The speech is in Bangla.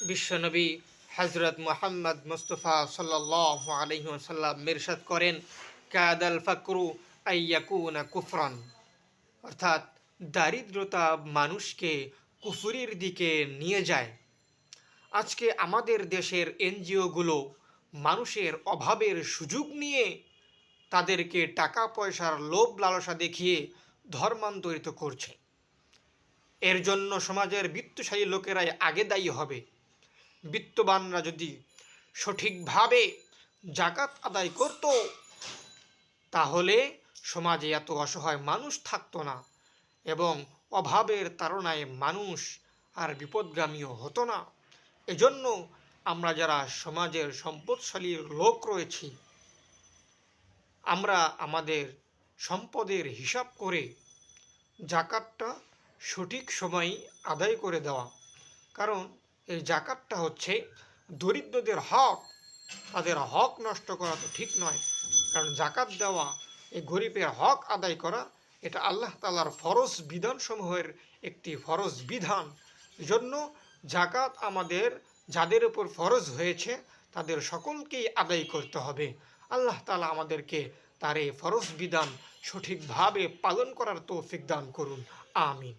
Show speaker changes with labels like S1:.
S1: বিশ্বনবী হজরত মুহাম্মদ মুস্তফা সাল্লাল্লাহু আলাইহি ওয়াসাল্লাম ইরশাদ করেন, কাদাল ফাকরু আইয়াকুনা কুফরান, অর্থাৎ দারিদ্রতা মানুষকে কুফরির দিকে নিয়ে যায়। আজকে আমাদের দেশের এনজিওগুলো মানুষের অভাবের সুযোগ নিয়ে তাদেরকে টাকা পয়সার লোভ লালসা দেখিয়ে ধর্মান্তরিত করছে। এর জন্য সমাজের বিত্তশালী লোকেরাই আগে দায়ী হবে। বিত্তবানরা যদি সঠিকভাবে জাকাত আদায় করত, তাহলে সমাজে এত অসহায় মানুষ থাকতো না এবং অভাবের তাড়নায় মানুষ আর বিপদগামীও হতো না। এজন্য আমরা যারা সমাজের সম্পদশালী লোক রয়েছি, আমরা আমাদের সম্পদের হিসাব করে জাকাতটা সঠিক সময়ে আদায় করে দেওয়া। কারণ এই জাকাতটা হচ্ছে দরিদ্রদের হক, তাদের হক নষ্ট করা তো ঠিক নয়। কারণ জাকাত দেওয়া, এই গরিবের হক আদায় করা, এটা আল্লাহ তাআলার ফরজ বিধানসমূহের একটি ফরজ বিধান। এজন্য জাকাত আমাদের যাদের উপর ফরজ হয়েছে তাদের সকলকেই আদায় করতে হবে। আল্লাহ তাআলা আমাদেরকে তার এই ফরজ বিধান সঠিকভাবে পালন করার তৌফিক দান করুন। আমিন।